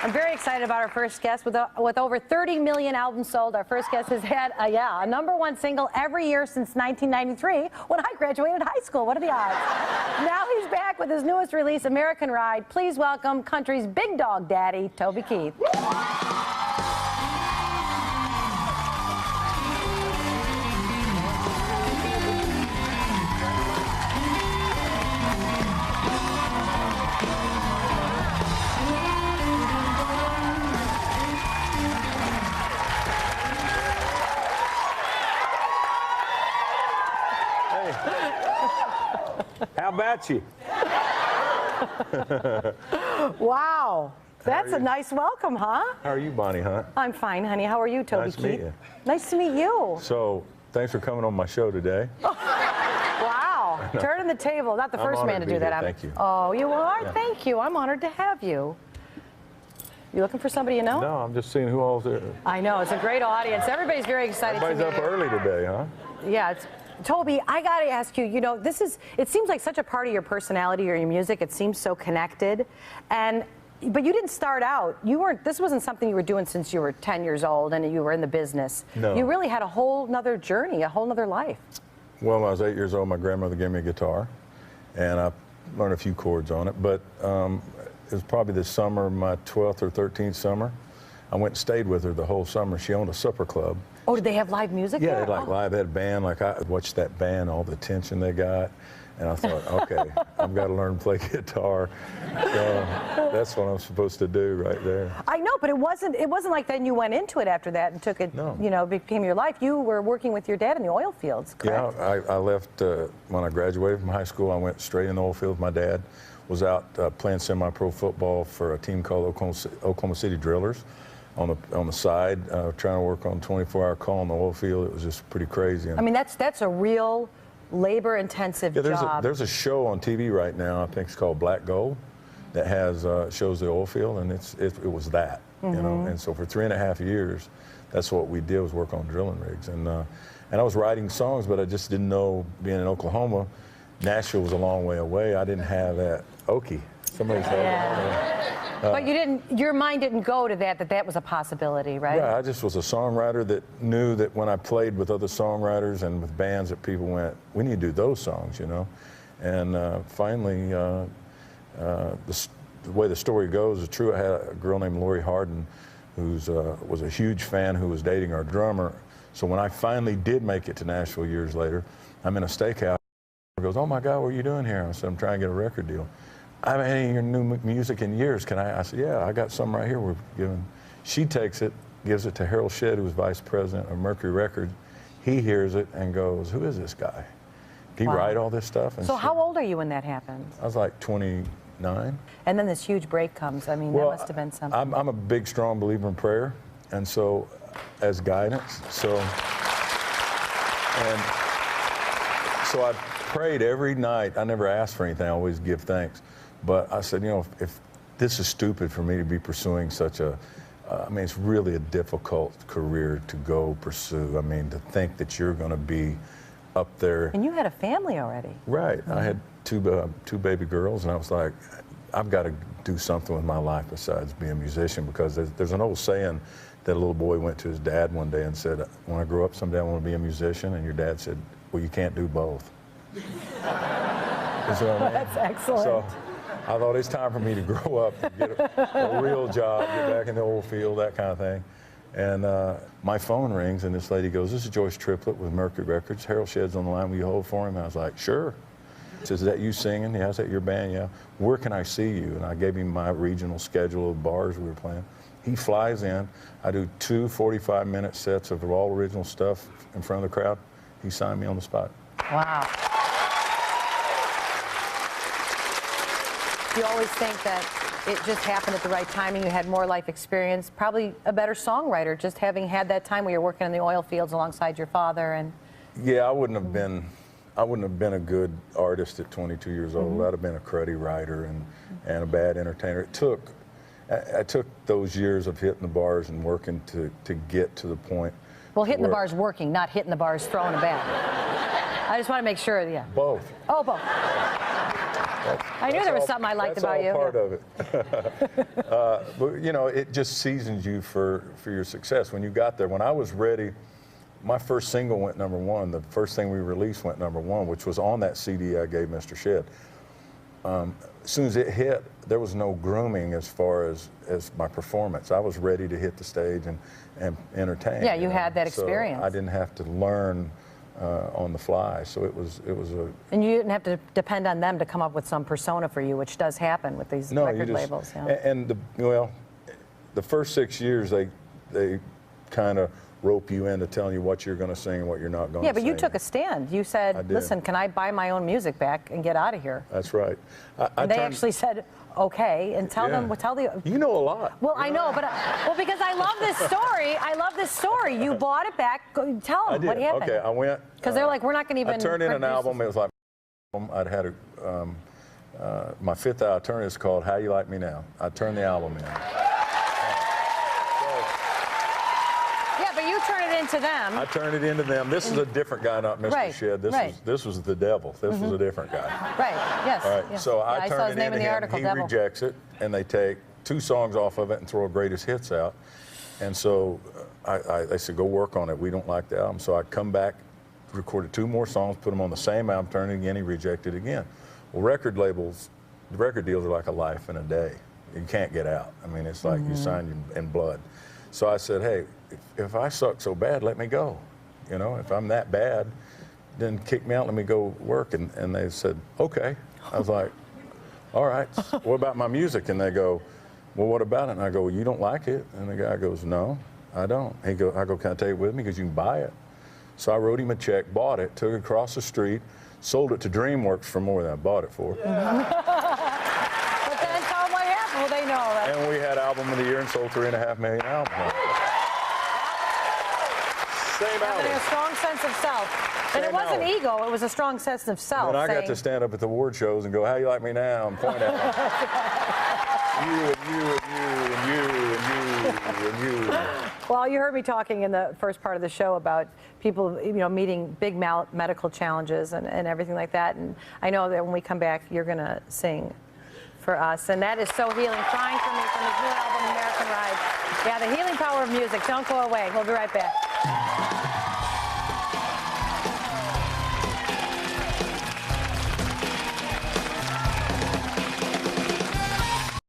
I'm very excited about our first guest. With over 30 million albums sold, our first guest has had a #1 single every year since 1993 when I graduated high school. What are the odds? Now he's back with his newest release, American Ride. Please welcome country's big dog daddy, Toby Keith. How about you? Wow. That's a nice welcome, huh? How are you, Bonnie Hunt? I'm fine, honey. How are you, Toby Nice Keith? to meet you. Nice to meet you. So, thanks for coming on my show today. Wow. Turning the table. Not the first man to do that. Thank you. Oh, you are? Yeah. Thank you. I'm honored to have you. You looking for somebody you know? No, I'm just seeing who all's there. I know. It's a great audience. Everybody's very excited Everybody's to meet up you. early today, huh? Yeah. Toby, I got to ask you, you know, it seems like such a part of your personality or your music. It seems so connected. But you didn't start out, this wasn't something you were doing since you were 10 years old and you were in the business. No. You really had a whole nother journey, a whole nother life. Well, when I was 8 years old, my grandmother gave me a guitar, and I learned a few chords on it. But it was probably this summer, my 12th or 13th summer. I went and stayed with her the whole summer. She owned a supper club. Oh, did they have live music Yeah, there? they had live. They had a band. Like, I watched that band, all the attention they got. And I thought, okay, I've got to learn to play guitar. So that's what I'm supposed to do right there. I know, but it wasn't like then you went into it after that and took it, No. you know, became your life. You were working with your dad in the oil fields, correct? Yeah, I left, when I graduated from high school, I went straight in the oil fields. My dad was out playing semi-pro football for a team called Oklahoma City Drillers on the side, trying to work on a 24-hour call in the oil field. It was just pretty crazy. I mean, that's a real labor-intensive job. There's a show on TV right now, I think it's called Black Gold, that has shows the oil field, and it was that, you know. And so for 3.5 years, that's what we did, was work on drilling rigs. And I was writing songs, but I just didn't know, being in Oklahoma, Nashville was a long way away. I didn't have that Okie. Somebody's But your mind didn't go to that was a possibility, right? Yeah, I just was a songwriter that knew that when I played with other songwriters and with bands that people went, we need to do those songs, you know. And finally, the way the story goes is true. I had a girl named Lori Harden who was a huge fan, who was dating our drummer. So when I finally did make it to Nashville years later, I'm in a steakhouse. She goes, "Oh my God, what are you doing here?" I said, "I'm trying to get a record deal." "I haven't had any of your new music in years. Can I?" I said, "Yeah, I got some right here we're giving." She takes it, gives it to Harold Shedd, who was vice president of Mercury Records. He hears it and goes, "Who is this guy? Did he write all this stuff?" And so how old are you when that happened? I was like 29. And then this huge break comes. I mean, that must have been something. I'm a big, strong believer in prayer, and so as guidance. So I prayed every night. I never asked for anything. I always give thanks. But I said, you know, if this is stupid for me to be pursuing such a, I mean, it's really a difficult career to go pursue. I mean, to think that you're going to be up there. And you had a family already. Right. I had two baby girls, and I was like, I've got to do something with my life besides being a musician, because there's an old saying that a little boy went to his dad one day and said, "When I grow up someday, I want to be a musician." And your dad said, "Well, you can't do both." You see what I mean? That's excellent. So I thought it's time for me to grow up and get a real job, get back in the oil field, that kind of thing. And my phone rings, and this lady goes, "This is Joyce Triplett with Mercury Records. Harold Shedd's on the line. Will you hold for him?" And I was like, "Sure." She says, "Is that you singing?" "Yeah." "Is that your band?" "Yeah." "Where can I see you?" And I gave him my regional schedule of bars we were playing. He flies in. I do 2 45-minute sets of all original stuff in front of the crowd. He signed me on the spot. Wow. You always think that it just happened at the right timing. You had more life experience, probably a better songwriter, just having had that time where you're working in the oil fields alongside your father. And yeah, I wouldn't have been a good artist at 22 years old. I'd have been a cruddy writer and a bad entertainer. I took those years of hitting the bars and working to get to the point. Well, hitting the bars working, not hitting the bars throwing a bat. I just want to make sure, yeah. Both. Oh, both. I knew there was something I liked about you. That's all part of it. But, you know, it just seasons you for your success. When you got there, when I was ready, my first single went #1. The first thing we released went #1, which was on that CD I gave Mr. Shed. As soon as it hit, there was no grooming as far as my performance. I was ready to hit the stage and entertain. Yeah, you had that experience. So I didn't have to learn on the fly. So it was a. And you didn't have to depend on them to come up with some persona for you, which does happen with these record labels. Yeah. And the first 6 years they kind of rope you into telling you what you're going to sing and what you're not going to sing. Yeah, but you took a stand. You said, listen, can I buy my own music back and get out of here? That's right. And they actually said, okay, and tell them, tell the... You know a lot. Well, I know, but, well, because I love this story. I love this story. You bought it back. Tell them what happened. Okay, I went... Because they're like, we're not going to even... I turned in an album. It was like... I'd had my 5th album. I turned it's called How You Like Me Now. I turned the album in. You turn it into them. I turned it into them. This is a different guy, not Mr. Shed. This was the devil. This was a different guy. Right. Yes. All right. Yeah. So I turned it into him. Article, he devil. rejects it, and they take 2 songs off of it and throw greatest hits out. And so they said, go work on it. We don't like the album. So I come back, recorded 2 more songs, put them on the same album, turned it again. He rejected it again. Well, record labels, the record deals are like a life in a day. You can't get out. I mean, it's like you signed in blood. So I said, hey, if I suck so bad, let me go. You know, if I'm that bad, then kick me out, let me go work. And they said, okay. I was like, all right, what about my music? And they go, well, what about it? And I go, well, you don't like it? And the guy goes, no, I don't. I go, can I take it with me? Because you can buy it. So I wrote him a check, bought it, took it across the street, sold it to DreamWorks for more than I bought it for. Well, they know that. And we had Album of the Year and sold 3.5 million albums. Same album. Having a strong sense of self. And it wasn't ego, it was a strong sense of self. And I got to stand up at the award shows and go, how you like me now? And point at me. You and you and you and you and you. Well, you heard me talking in the first part of the show about people, you know, meeting big medical challenges and everything like that. And I know that when we come back, you're going to sing for us, and that is so healing. Crying for Me from his new album, American Ride. Yeah, the healing power of music. Don't go away. We'll be right back.